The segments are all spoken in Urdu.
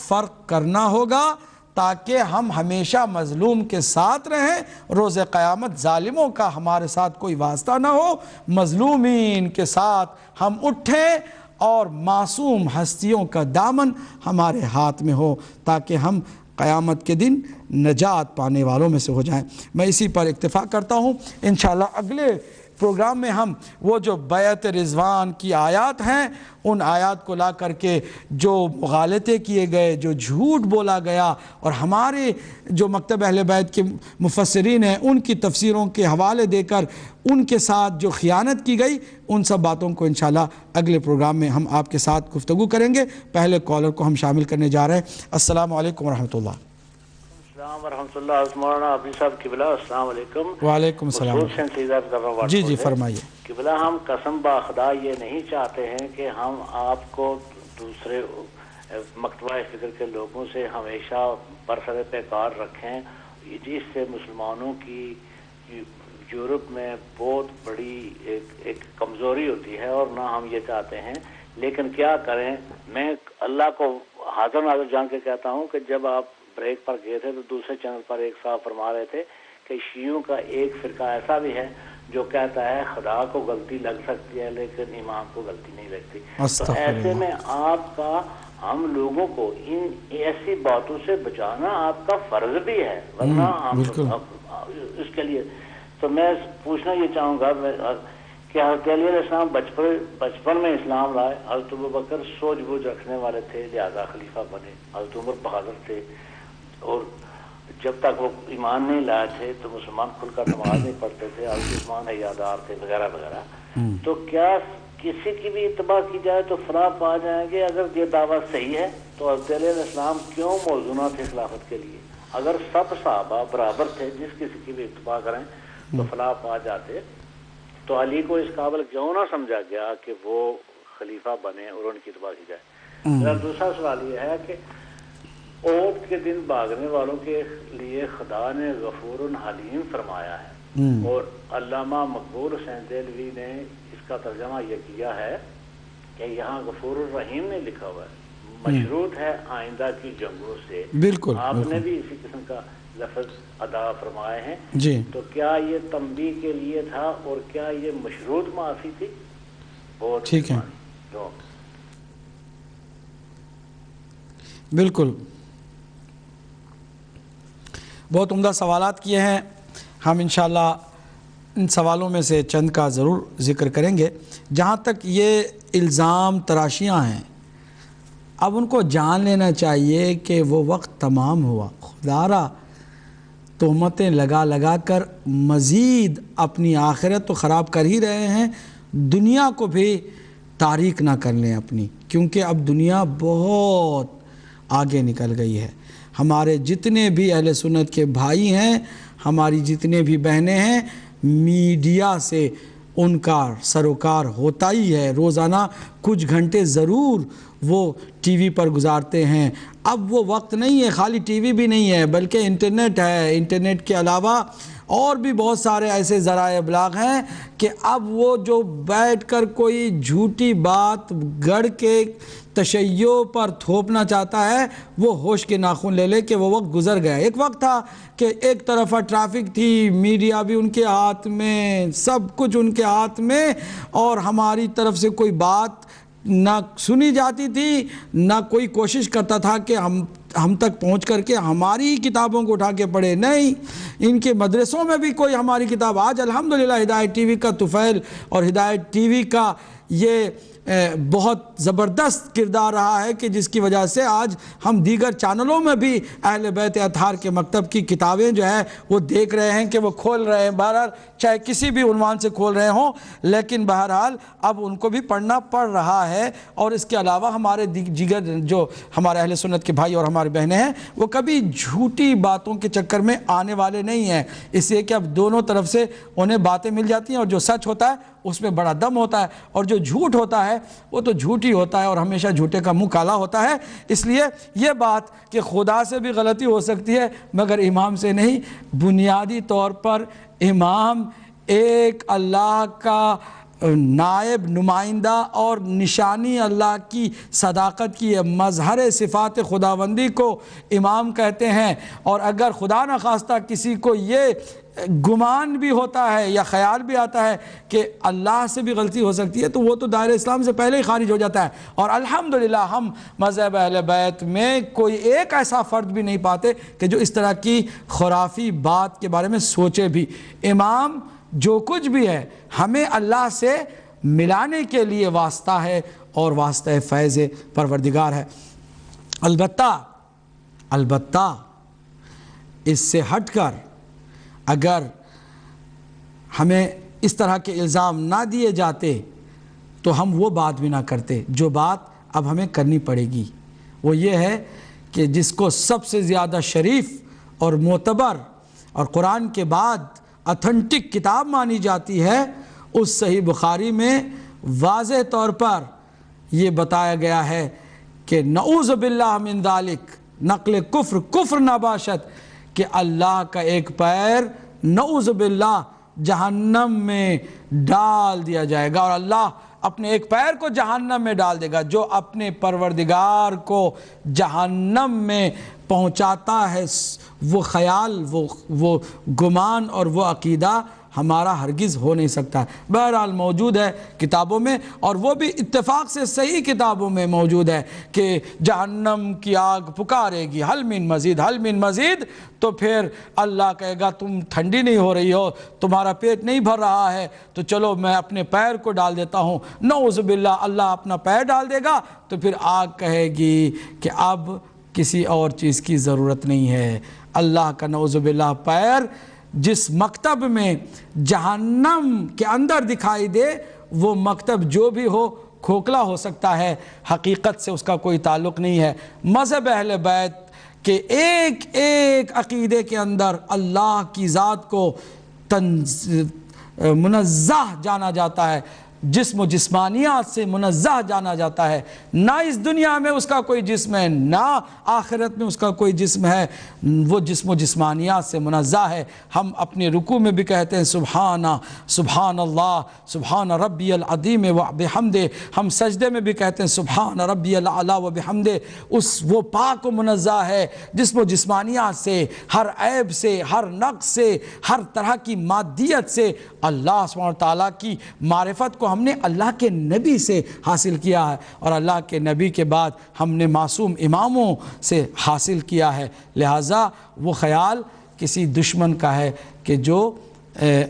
فرق کرنا ہوگا تاکہ ہم ہمیشہ مظلوم کے ساتھ رہیں، روز قیامت ظالموں کا ہمارے ساتھ کوئی واسطہ نہ ہو، مظلومین کے ساتھ ہم اٹھیں اور معصوم ہستیوں کا دامن ہمارے ہاتھ میں ہو تاکہ ہم قیامت کے دن نجات پانے والوں میں سے ہو جائیں۔ میں اسی پر اکتفا کرتا ہوں۔ انشاءاللہ اگلے پروگرام میں ہم وہ جو بیعت رضوان کی آیات ہیں ان آیات کو لا کر کے جو مغالطے کیے گئے، جو جھوٹ بولا گیا اور ہمارے جو مکتب اہل بیت کے مفسرین ہیں ان کی تفسیروں کے حوالے دے کر ان کے ساتھ جو خیانت کی گئی، ان سب باتوں کو انشاءاللہ اگلے پروگرام میں ہم آپ کے ساتھ گفتگو کریں گے۔ پہلے کالر کو ہم شامل کرنے جا رہے ہیں۔ السلام علیکم ورحمۃ اللہ۔ السلام ورحمۃ اللہ۔ مولانا عبدی صاحب قبلہ السلام علیکم۔ وعلیکم السلام۔ جی جی فرمائیے۔ قبلہ ہم قسم باخدا یہ نہیں چاہتے ہیں کہ ہم آپ کو دوسرے مکتبہ فکر کے لوگوں سے ہمیشہ برسر پیکار رکھیں، جس سے مسلمانوں کی یورپ میں بہت بڑی ایک کمزوری ہوتی ہے اور نہ ہم یہ چاہتے ہیں، لیکن کیا کریں۔ میں اللہ کو حاضر ناظر جان کے کہتا ہوں کہ جب آپ بریک پر گئے تھے تو دوسرے چینل پر ایک صاحب فرما رہے تھے کہ شیعوں کا ایک فرقہ ایسا بھی ہے جو کہتا ہے خدا کو غلطی لگ سکتی ہے لیکن امام کو غلطی نہیں لگتی۔ تو ایسے میں آپ کا ہم لوگوں کو ان ایسی باتوں سے بچانا آپ کا فرض بھی ہے، ورنہ ہم اس کے لیے تو میں پوچھنا یہ چاہوں گا کہ حضرت علی علیہ السلام بچپن میں اسلام لائے، حضرت ابوبکر سوجھ بوجھ رکھنے والے تھے لہذا خلیفہ بنے، حضرت عمر بہادر تھے اور جب تک وہ ایمان نہیں لائے تھے تو مسلمان کھل کر نماز نہیں پڑھتے تھے، حضرت عثمان حیادار تھے وغیرہ وغیرہ۔ تو کیا کسی کی بھی اتباع کی جائے تو فلاح پا جائیں گے؟ اگر یہ دعویٰ صحیح ہے تو حضرت علیہ السلام کیوں موزوں نہ تھے خلافت کے لیے؟ اگر سب صحابہ برابر تھے، جس کسی کی بھی اتباع کریں تو فلاح پا جاتے، تو علی کو اس قابل کیوں نہ سمجھا گیا کہ وہ خلیفہ بنے اور ان کی اتباع کی جائے؟ میرا دوسرا سوال یہ ہے کہ عہد کے دن بھاگنے والوں کے لیے خدا نے غفور حلیم فرمایا ہے، اور علامہ مقبول حسین دہلوی نے اس کا ترجمہ یہ کیا ہے کہ یہاں غفور الرحیم نے لکھا ہوا ہے، مشروط ہے آئندہ کی جنگوں سے۔ بالکل آپ نے بھی اسی قسم کا لفظ ادا فرمائے ہیں جی۔ تو کیا یہ تنبیہ کے لیے تھا اور کیا یہ مشروط معافی تھی؟ بہت ٹھیک ہے، بالکل بہت عمدہ سوالات کیے ہیں۔ ہم انشاءاللہ ان سوالوں میں سے چند کا ضرور ذکر کریں گے۔ جہاں تک یہ الزام تراشیاں ہیں، اب ان کو جان لینا چاہیے کہ وہ وقت تمام ہوا۔ خدا را تہمتیں لگا کر مزید اپنی آخرت تو خراب کر ہی رہے ہیں، دنیا کو بھی تاریک نہ کر لیں اپنی، کیونکہ اب دنیا بہت آگے نکل گئی ہے۔ ہمارے جتنے بھی اہل سنت کے بھائی ہیں، ہماری جتنے بھی بہنیں ہیں، میڈیا سے ان کا سروکار ہوتا ہی ہے، روزانہ کچھ گھنٹے ضرور وہ ٹی وی پر گزارتے ہیں۔ اب وہ وقت نہیں ہے، خالی ٹی وی بھی نہیں ہے بلکہ انٹرنیٹ ہے، انٹرنیٹ کے علاوہ اور بھی بہت سارے ایسے ذرائع ابلاغ ہیں کہ اب وہ جو بیٹھ کر کوئی جھوٹی بات گڑھ کے تشیع پر تھوپنا چاہتا ہے وہ ہوش کے ناخن لے لے کہ وہ وقت گزر گیا۔ ایک وقت تھا کہ ایک طرف ٹریفک تھی، میڈیا بھی ان کے ہاتھ میں، سب کچھ ان کے ہاتھ میں، اور ہماری طرف سے کوئی بات نہ سنی جاتی تھی، نہ کوئی کوشش کرتا تھا کہ ہم تک پہنچ کر کے ہماری کتابوں کو اٹھا کے پڑھے۔ نہیں، ان کے مدرسوں میں بھی کوئی ہماری کتاب، آج الحمدللہ ہدایت ٹی وی کا طفیل اور ہدایت ٹی وی کا یہ بہت زبردست کردار رہا ہے کہ جس کی وجہ سے آج ہم دیگر چینلوں میں بھی اہل بیت اطہار کے مکتب کی کتابیں جو ہے وہ دیکھ رہے ہیں کہ وہ کھول رہے ہیں، بہرحال چاہے کسی بھی عنوان سے کھول رہے ہوں، لیکن بہرحال اب ان کو بھی پڑھنا پڑ رہا ہے۔ اور اس کے علاوہ ہمارے دیگر جو ہمارے اہل سنت کے بھائی اور ہمارے بہنیں ہیں وہ کبھی جھوٹی باتوں کے چکر میں آنے والے نہیں ہیں، اس لیے کہ اب دونوں طرف سے انہیں باتیں مل جاتی ہیں، اور جو سچ ہوتا ہے اس میں بڑا دم ہوتا ہے، اور جو جھوٹ ہوتا ہے وہ تو جھوٹ ہی ہوتا ہے اور ہمیشہ جھوٹے کا منہ کالا ہوتا ہے۔ اس لیے یہ بات کہ خدا سے بھی غلطی ہو سکتی ہے مگر امام سے نہیں، بنیادی طور پر امام ایک اللہ کا نائب نمائندہ اور نشانی اللہ کی صداقت کی مظہر صفات خداوندی کو امام کہتے ہیں۔ اور اگر خدا نخواستہ کسی کو یہ گمان بھی ہوتا ہے یا خیال بھی آتا ہے کہ اللہ سے بھی غلطی ہو سکتی ہے تو وہ تو دائرہ اسلام سے پہلے ہی خارج ہو جاتا ہے۔ اور الحمدللہ ہم مذہب اہل بیت میں کوئی ایک ایسا فرد بھی نہیں پاتے کہ جو اس طرح کی خرافی بات کے بارے میں سوچے بھی۔ امام جو کچھ بھی ہے ہمیں اللہ سے ملانے کے لیے واسطہ ہے اور واسطہ فیض پروردگار ہے۔ البتہ اس سے ہٹ کر اگر ہمیں اس طرح کے الزام نہ دیے جاتے تو ہم وہ بات بھی نہ کرتے جو بات اب ہمیں کرنی پڑے گی۔ وہ یہ ہے کہ جس کو سب سے زیادہ شریف اور معتبر اور قرآن کے بعد اتھنٹک کتاب مانی جاتی ہے، اس صحیح بخاری میں واضح طور پر یہ بتایا گیا ہے کہ نعوذ باللہ من ذالک، نقل کفر نباشت، کہ اللہ کا ایک پیر نعوذ باللہ جہنم میں ڈال دیا جائے گا، اور اللہ اپنے ایک پیر کو جہنم میں ڈال دے گا۔ جو اپنے پروردگار کو جہنم میں پہنچاتا ہے وہ خیال، وہ گمان اور وہ عقیدہ ہمارا ہرگز ہو نہیں سکتا ہے۔ بہرحال موجود ہے کتابوں میں، اور وہ بھی اتفاق سے صحیح کتابوں میں موجود ہے کہ جہنم کی آگ پکارے گی حل من مزید، حل من مزید، تو پھر اللہ کہے گا تم ٹھنڈی نہیں ہو رہی ہو، تمہارا پیٹ نہیں بھر رہا ہے، تو چلو میں اپنے پیر کو ڈال دیتا ہوں۔ نعوذ باللہ اللہ اپنا پیر ڈال دے گا تو پھر آگ کہے گی کہ اب کسی اور چیز کی ضرورت نہیں ہے۔ اللہ کا نعوذ باللہ پیر جس مکتب میں جہنم کے اندر دکھائی دے، وہ مکتب جو بھی ہو کھوکھلا ہو سکتا ہے، حقیقت سے اس کا کوئی تعلق نہیں ہے۔ مذہب اہل بیت کہ ایک ایک عقیدے کے اندر اللہ کی ذات کو منزہ جانا جاتا ہے، جسم و جسمانیات سے منزہ جانا جاتا ہے۔ نہ اس دنیا میں اس کا کوئی جسم ہے، نہ آخرت میں اس کا کوئی جسم ہے، وہ جسم و جسمانیات سے منزہ ہے۔ ہم اپنے رکوع میں بھی کہتے ہیں سبحان اللہ، سبحان ربی العظیم و بحمدہ۔ ہم سجدے میں بھی کہتے ہیں سبحان ربی الاعلی و بحمدہ۔ وہ پاک و منزہ ہے جسم و جسمانیات سے، ہر عیب سے، ہر نقص سے، ہر طرح کی مادیت سے۔ اللہ سبحانہ وتعالیٰ کی معرفت کو ہم نے اللہ کے نبی سے حاصل کیا ہے، اور اللہ کے نبی کے بعد ہم نے معصوم اماموں سے حاصل کیا ہے۔ لہٰذا وہ خیال کسی دشمن کا ہے کہ جو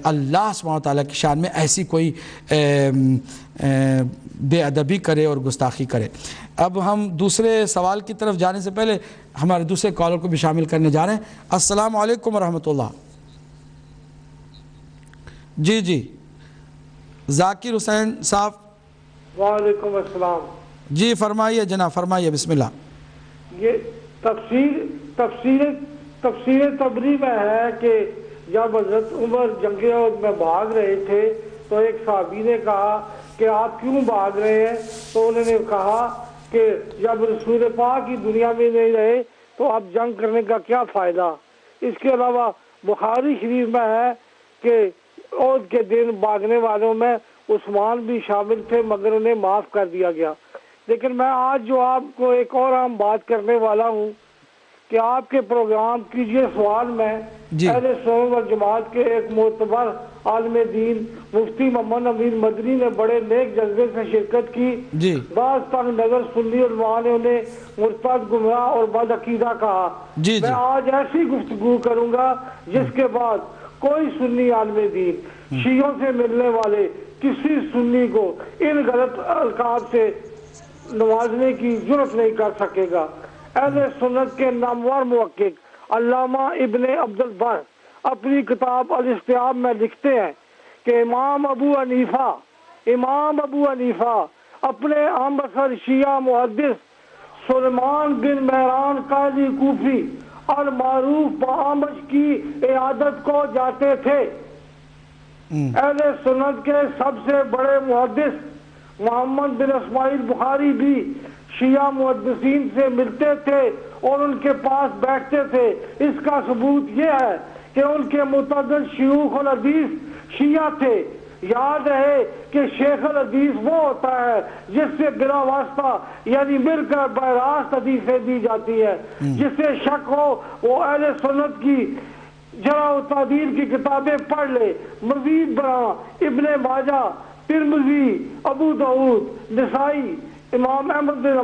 اللہ سبحانہ وتعالیٰ کی شان میں ایسی کوئی بے ادبی کرے اور گستاخی کرے۔ اب ہم دوسرے سوال کی طرف جانے سے پہلے ہمارے دوسرے کالر کو بھی شامل کرنے جا رہے ہیں۔ السلام علیکم ورحمۃ اللہ۔ جی ذاکر حسین صاحب۔ وعلیکم السلام۔ جی فرمائیے جناب، فرمائیے، بسم اللہ۔ یہ تفسیر تبری میں ہے کہ جب حضرت عمر جنگ عہد میں بھاگ رہے تھے تو ایک صحابی نے کہا کہ آپ کیوں بھاگ رہے ہیں؟ تو انہوں نے کہا کہ جب رسول پاک کی دنیا میں نہیں رہے تو اب جنگ کرنے کا کیا فائدہ۔ اس کے علاوہ بخاری شریف میں ہے کہ عہد کے دن بھاگنے والوں میں عثمان بھی شامل تھے مگر انہیں معاف کر دیا گیا۔ لیکن میں آج جو آپ کو ایک اور اہم بات کرنے والا ہوں کہ آپ کے پروگرام کیجئے سوال میں اہل سنت والجماعت کے ایک معتبر عالم دین مفتی محمد امین مدنی نے بڑے نیک جذبے سے شرکت کی۔ بعض تنگ نظر سنی علماء نے انہیں مرتد، گمراہ اور بد عقیدہ کہا۔ میں آج ایسی گفتگو کروں گا جس کے بعد کوئی سنی عالم دین شیعوں سے ملنے والے کسی سنی کو ان غلط القاب سے نوازنے کی جرات نہیں کر سکے گا۔ اہل سنت کے نامور محقق علامہ ابن عبد البر اپنی کتاب الاستیاب میں لکھتے ہیں کہ امام ابو حنیفہ اپنے ہم بسر شیعہ محدث سلیمان بن مہران قاضی کوفی اور معروف بآمش کی عیادت کو جاتے تھے۔ اہل سنت کے سب سے بڑے محدث محمد بن اسماعیل بخاری بھی شیعہ محدثین سے ملتے تھے اور ان کے پاس بیٹھتے تھے۔ اس کا ثبوت یہ ہے کہ ان کے متعدد شیوخ الحدیث شیعہ تھے۔ یاد رہے کہ شیخ الحدیث وہ ہوتا ہے جس سے بلا واسطہ یعنی مل کر براست حدیثیں دی جاتی ہے. جس سے شک ہو وہ اہل سنت کی جرح و تعدیل کی کتابیں پڑھ لے. مزید برآں ابن ماجہ، ترمذی، ابو داؤد، نسائی، امام احمد بن